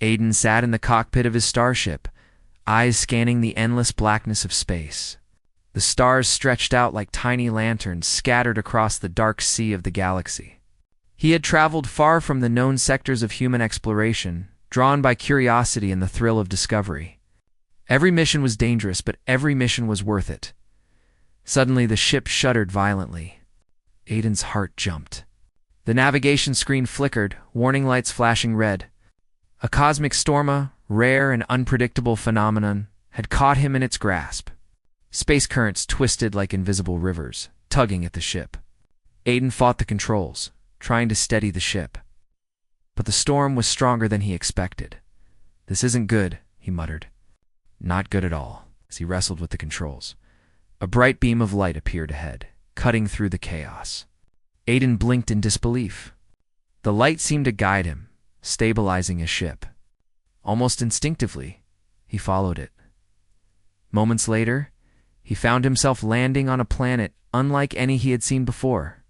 Aiden sat in the cockpit of his starship, eyes scanning the endless blackness of space. The stars stretched out like tiny lanterns scattered across the dark sea of the galaxy. He had traveled far from the known sectors of human exploration, drawn by curiosity and the thrill of discovery. Every mission was dangerous, but every mission was worth it. Suddenly, the ship shuddered violently. Aiden's heart jumped. The navigation screen flickered, warning lights flashing red. A cosmic storm, a rare and unpredictable phenomenon, had caught him in its grasp. Space currents twisted like invisible rivers, tugging at the ship. Aiden fought the controls, trying to steady the ship. But the storm was stronger than he expected. "This isn't good," he muttered. "Not good at all," as he wrestled with the controls. A bright beam of light appeared ahead, cutting through the chaos. Aiden blinked in disbelief. The light seemed to guide him, stabilizing his ship. Almost instinctively, he followed it. Moments later, he found himself landing on a planet unlike any he had seen before.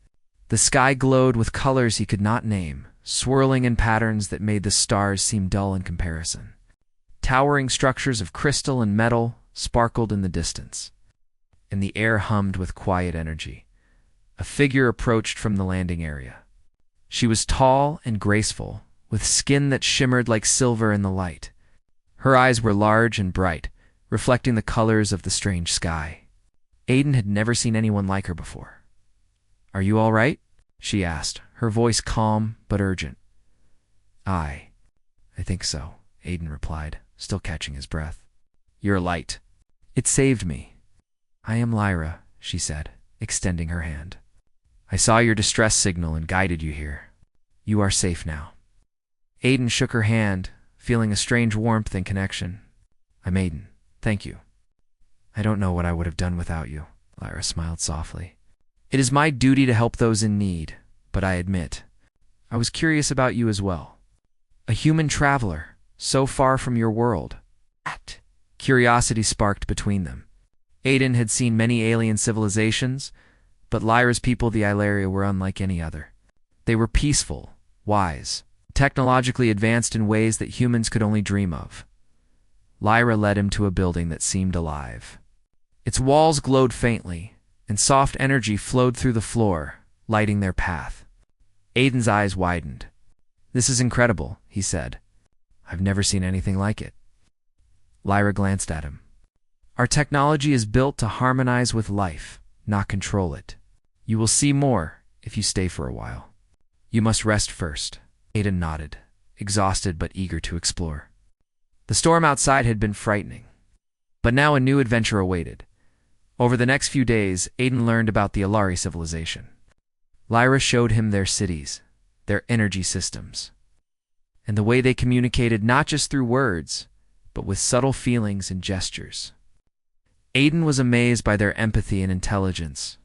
The sky glowed with colors he could not name, swirling in patterns that made the stars seem dull in comparison. Towering structures of crystal and metal sparkled in the distance, and the air hummed with quiet energy. A figure approached from the landing area. She was tall and graceful, with skin that shimmered like silver in the light. Her eyes were large and bright, reflecting the colors of the strange sky. Aiden had never seen anyone like her before. "Are you all right?" she asked, her voice calm but urgent. I think so," Aiden replied, still catching his breath. "You're light. It saved me." "I am Lyra," she said, extending her hand. "I saw your distress signal and guided you here. You are safe now." Aiden shook her hand, feeling a strange warmth and connection. "I'm Aiden. Thank you." "I don't know what I would have done without you," Lyra smiled softly. "It is my duty to help those in need, but I admit, I was curious about you as well. A human traveler, so far from your world." Curiosity sparked between them. Aiden had seen many alien civilizations, but Lyra's people, the Ilaria, were unlike any other. They were peaceful, wise, technologically advanced in ways that humans could only dream of. Lyra led him to a building that seemed alive. Its walls glowed faintly, and soft energy flowed through the floor, lighting their path. Aiden's eyes widened. "This is incredible," he said. "I've never seen anything like it." Lyra glanced at him. "Our technology is built to harmonize with life, not control it. You will see more if you stay for a while. You must rest first." Aiden nodded, exhausted but eager to explore. The storm outside had been frightening, but now a new adventure awaited. Over the next few days, Aiden learned about the Alari civilization. Lyra showed him their cities, their energy systems, and the way they communicated not just through words, but with subtle feelings and gestures. Aiden was amazed by their empathy and intelligence.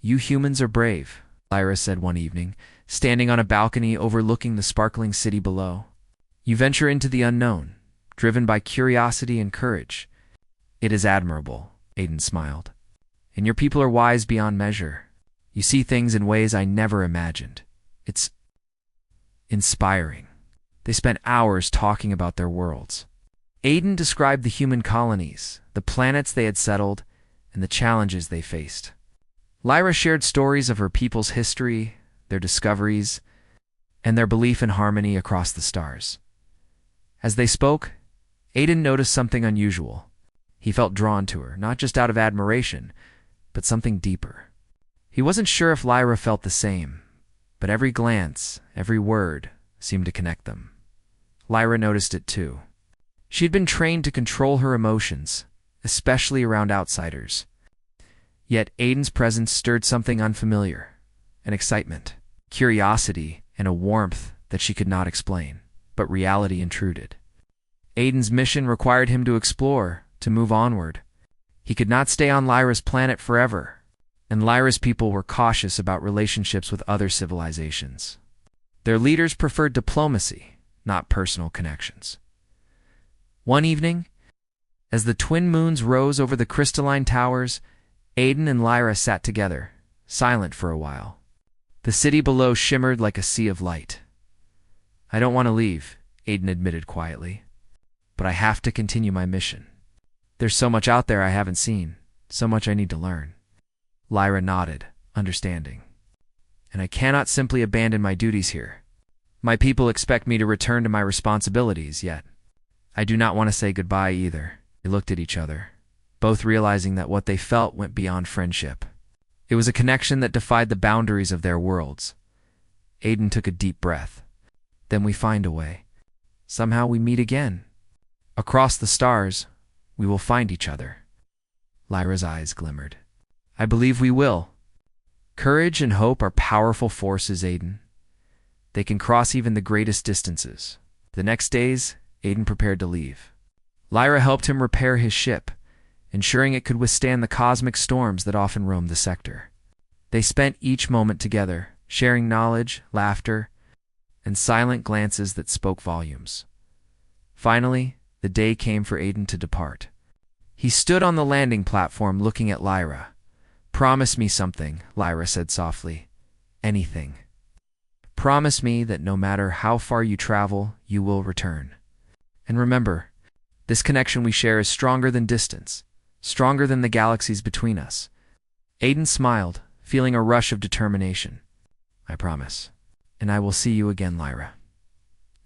"You humans are brave," Lyra said one evening, standing on a balcony overlooking the sparkling city below. "You venture into the unknown, driven by curiosity and courage." "It is admirable," Aiden smiled. "And your people are wise beyond measure. You see things in ways I never imagined. It's inspiring." They spent hours talking about their worlds. Aiden described the human colonies, the planets they had settled, and the challenges they faced. Lyra shared stories of her people's history, their discoveries, and their belief in harmony across the stars. As they spoke, Aiden noticed something unusual. He felt drawn to her, not just out of admiration, but something deeper. He wasn't sure if Lyra felt the same, but every glance, every word, seemed to connect them. Lyra noticed it too. She'd been trained to control her emotions, especially around outsiders. Yet Aiden's presence stirred something unfamiliar, an excitement, curiosity, and a warmth that she could not explain, but reality intruded. Aiden's mission required him to explore, to move onward. He could not stay on Lyra's planet forever, and Lyra's people were cautious about relationships with other civilizations. Their leaders preferred diplomacy, not personal connections. One evening, as the twin moons rose over the crystalline towers, Aiden and Lyra sat together, silent for a while. The city below shimmered like a sea of light. "I don't want to leave," Aiden admitted quietly. But I have to continue my mission. There's so much out there I haven't seen, so much I need to learn. Lyra nodded, understanding. And I cannot simply abandon my duties here. My people expect me to return to my responsibilities, yet I do not want to say goodbye either. They looked at each other, both realizing that what they felt went beyond friendship. It was a connection that defied the boundaries of their worlds. Aiden took a deep breath. Then we find a way. Somehow we meet again. Across the stars, we will find each other. Lyra's eyes glimmered. I believe we will. Courage and hope are powerful forces, Aiden. They can cross even the greatest distances. The next days, Aiden prepared to leave. Lyra helped him repair his ship, ensuring it could withstand the cosmic storms that often roamed the sector. They spent each moment together, sharing knowledge, laughter, and silent glances that spoke volumes. Finally, the day came for Aiden to depart. He stood on the landing platform looking at Lyra. Promise me something, Lyra said softly. Anything. Promise me that no matter how far you travel, you will return. And remember, this connection we share is stronger than distance, stronger than the galaxies between us. Aiden smiled, feeling a rush of determination. I promise. And I will see you again, Lyra.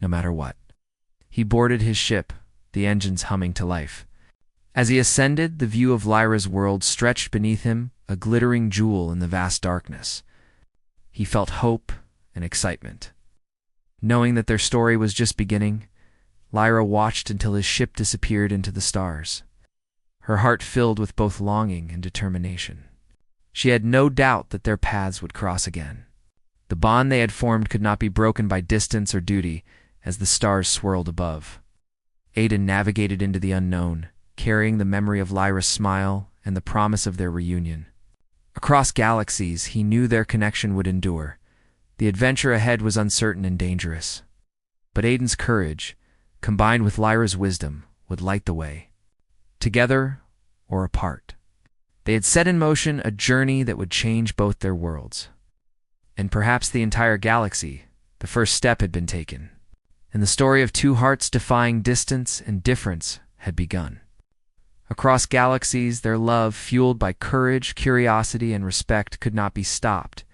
No matter what. He boarded his ship, the engines humming to life. As he ascended, the view of Lyra's world stretched beneath him, a glittering jewel in the vast darkness. He felt hope and excitement. Knowing that their story was just beginning, Lyra watched until his ship disappeared into the stars. Her heart filled with both longing and determination. She had no doubt that their paths would cross again. The bond they had formed could not be broken by distance or duty as the stars swirled above. Aiden navigated into the unknown, carrying the memory of Lyra's smile and the promise of their reunion. Across galaxies, he knew their connection would endure. The adventure ahead was uncertain and dangerous. But Aiden's courage, combined with Lyra's wisdom, would light the way. Together or apart, they had set in motion a journey that would change both their worlds. And perhaps the entire galaxy. The first step had been taken, and the story of two hearts defying distance and difference had begun. Across galaxies, their love, fueled by courage, curiosity, and respect, could not be stopped.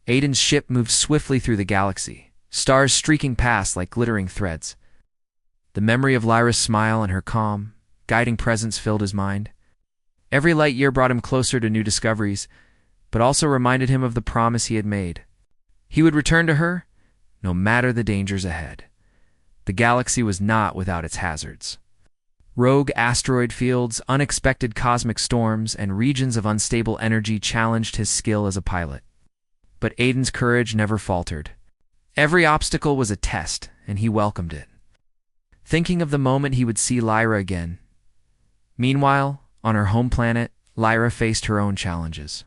Aiden's ship moved swiftly through the galaxy, stars streaking past like glittering threads. The memory of Lyra's smile and her calm, guiding presence filled his mind. Every light year brought him closer to new discoveries, but also reminded him of the promise he had made. He would return to her, no matter the dangers ahead. The galaxy was not without its hazards. Rogue asteroid fields, unexpected cosmic storms, and regions of unstable energy challenged his skill as a pilot. But Aiden's courage never faltered. Every obstacle was a test, and he welcomed it, thinking of the moment he would see Lyra again. Meanwhile, on her home planet, Lyra faced her own challenges.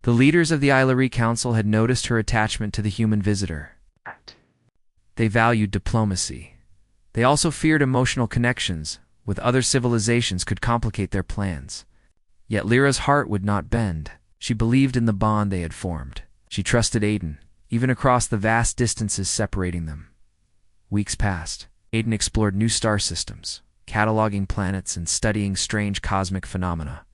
The leaders of the Illyri Council had noticed her attachment to the human visitor. They valued diplomacy. They also feared emotional connections with other civilizations could complicate their plans. Yet Lyra's heart would not bend. She believed in the bond they had formed. She trusted Aiden, even across the vast distances separating them. Weeks passed. Aiden explored new star systems, cataloging planets and studying strange cosmic phenomena.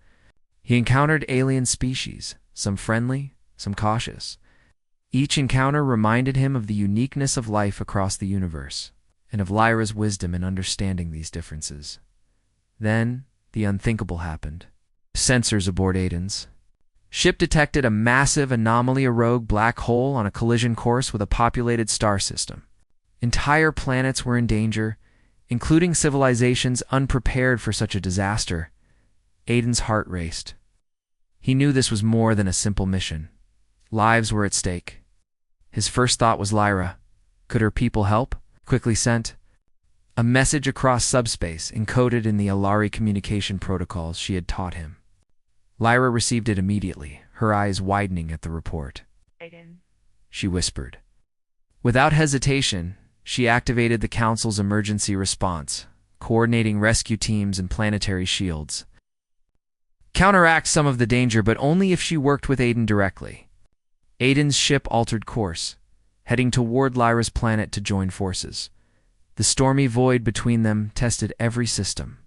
He encountered alien species, some friendly, some cautious. Each encounter reminded him of the uniqueness of life across the universe, and of Lyra's wisdom in understanding these differences. Then, the unthinkable happened. Sensors aboard Aiden's ship detected a massive anomaly, a rogue black hole on a collision course with a populated star system. Entire planets were in danger, including civilizations unprepared for such a disaster. Aiden's heart raced. He knew this was more than a simple mission. Lives were at stake. His first thought was Lyra. Could her people help? Quickly sent a message across subspace encoded in the Illyri communication protocols she had taught him. Lyra received it immediately, her eyes widening at the report. Aiden, She whispered. Without hesitation, she activated the Council's emergency response, coordinating rescue teams and planetary shields. Counteract some of the danger, but only if she worked with Aiden directly. Aiden's ship altered course, heading toward Lyra's planet to join forces. The stormy void between them tested every system.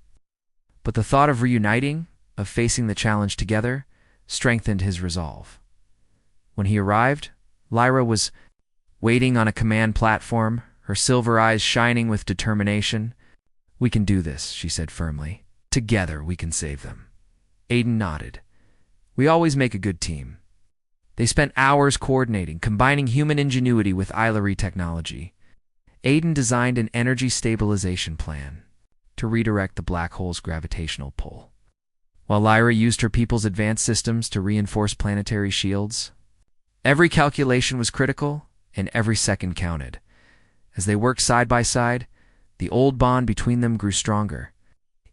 But the thought of reuniting, of facing the challenge together, strengthened his resolve. When he arrived, Lyra was waiting on a command platform, her silver eyes shining with determination. "We can do this," she said firmly. "Together we can save them." Aiden nodded. "We always make a good team." They spent hours coordinating, combining human ingenuity with Illyri technology. Aiden designed an energy stabilization plan to redirect the black hole's gravitational pull, while Lyra used her people's advanced systems to reinforce planetary shields. Every calculation was critical, and every second counted. As they worked side by side, the old bond between them grew stronger.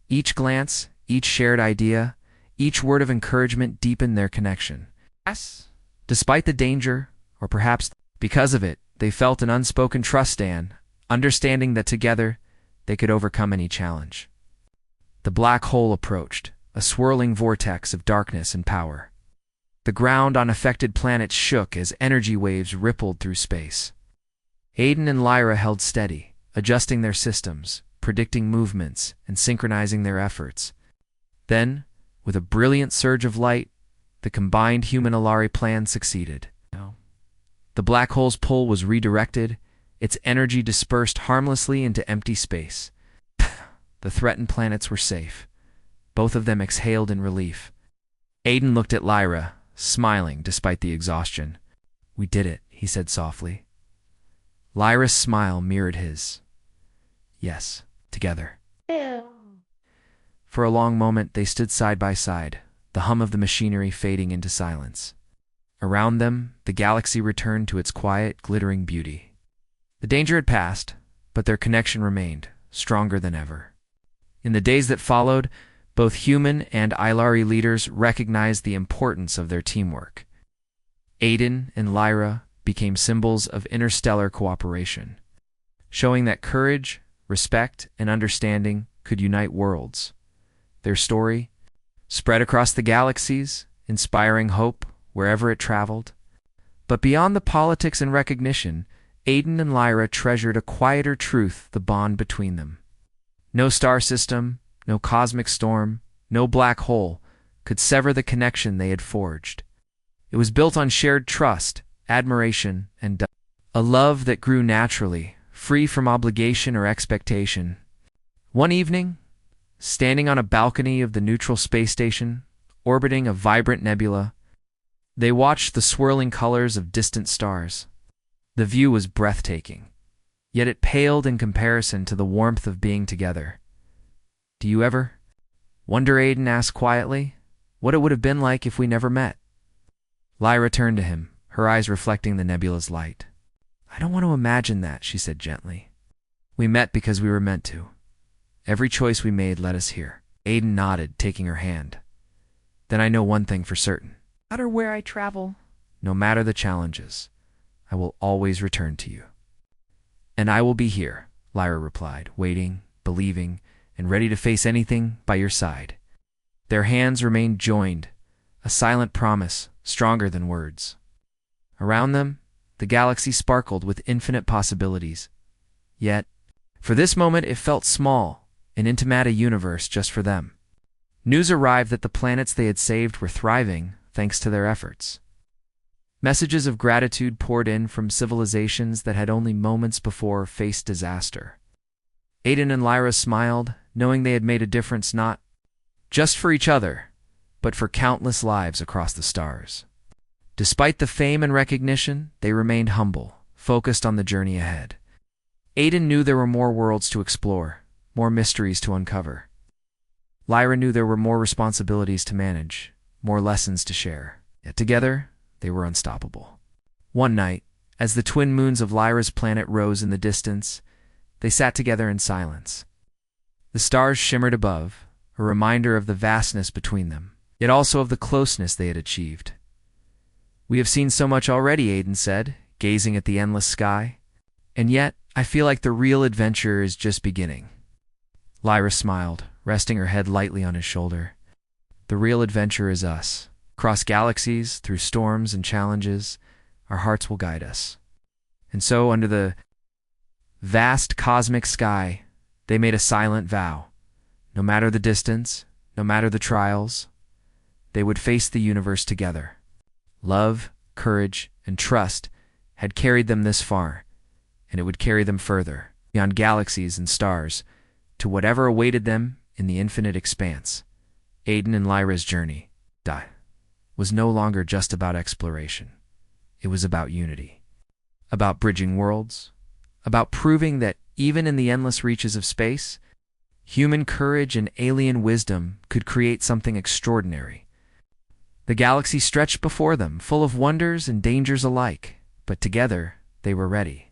Each glance, each shared idea, each word of encouragement deepened their connection. Yes. Despite the danger, or perhaps because of it, they felt an unspoken trust, understanding that together they could overcome any challenge. The black hole approached, a swirling vortex of darkness and power. The ground on affected planets shook as energy waves rippled through space. Aiden and Lyra held steady, adjusting their systems, predicting movements, and synchronizing their efforts. Then, with a brilliant surge of light, the combined human-Illyri plan succeeded. The black hole's pull was redirected, its energy dispersed harmlessly into empty space. The threatened planets were safe. Both of them exhaled in relief. Aiden looked at Lyra, smiling despite the exhaustion. "We did it," he said softly. Lyra's smile mirrored his. "Yes, together." For a long moment they stood side by side, the hum of the machinery fading into silence. Around them, the galaxy returned to its quiet, glittering beauty. The danger had passed, but their connection remained, stronger than ever. In the days that followed, both human and Illyri leaders recognized the importance of their teamwork. Aiden and Lyra became symbols of interstellar cooperation, showing that courage, respect, and understanding could unite worlds. Their story spread across the galaxies, inspiring hope wherever it traveled. But beyond the politics and recognition, Aiden and Lyra treasured a quieter truth, the bond between them. No star system, no cosmic storm, no black hole could sever the connection they had forged. It was built on shared trust, admiration, and a love that grew naturally, free from obligation or expectation. One evening, standing on a balcony of the neutral space station, orbiting a vibrant nebula, they watched the swirling colors of distant stars. The view was breathtaking, yet it paled in comparison to the warmth of being together. "Do you ever wonder," Aiden asked quietly, "what it would have been like if we never met?" Lyra turned to him, her eyes reflecting the nebula's light. "I don't want to imagine that," she said gently. "We met because we were meant to. Every choice we made led us here." Aiden nodded, taking her hand. "Then I know one thing for certain. No matter where I travel, no matter the challenges, I will always return to you." "And I will be here," Lyra replied, waiting, believing, and ready to face anything by your side. Their hands remained joined, a silent promise, stronger than words. Around them, the galaxy sparkled with infinite possibilities. Yet, for this moment it felt small, an intimate universe just for them. News arrived that the planets they had saved were thriving thanks to their efforts. Messages of gratitude poured in from civilizations that had only moments before faced disaster. Aiden and Lyra smiled, knowing they had made a difference not just for each other, but for countless lives across the stars. Despite the fame and recognition, they remained humble, focused on the journey ahead. Aiden knew there were more worlds to explore, more mysteries to uncover. Lyra knew there were more responsibilities to manage, more lessons to share. Yet together, they were unstoppable. One night, as the twin moons of Lyra's planet rose in the distance, they sat together in silence. The stars shimmered above, a reminder of the vastness between them, yet also of the closeness they had achieved. "We have seen so much already," Aiden said, gazing at the endless sky. "And yet, I feel like the real adventure is just beginning." Lyra smiled, resting her head lightly on his shoulder. "The real adventure is us. Across galaxies, through storms and challenges, our hearts will guide us." And so, under the vast cosmic sky, they made a silent vow. No matter the distance, no matter the trials, they would face the universe together. Love, courage, and trust had carried them this far, and it would carry them further, beyond galaxies and stars, to whatever awaited them in the infinite expanse. Aiden and Lyra's journey was no longer just about exploration. It was about unity, about bridging worlds, about proving that even in the endless reaches of space, human courage and alien wisdom could create something extraordinary. The galaxy stretched before them, full of wonders and dangers alike, but together they were ready.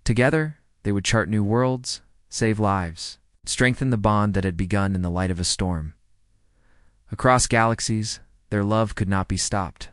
Together they would chart new worlds, save lives, strengthen the bond that had begun in the light of a storm. Across galaxies, their love could not be stopped.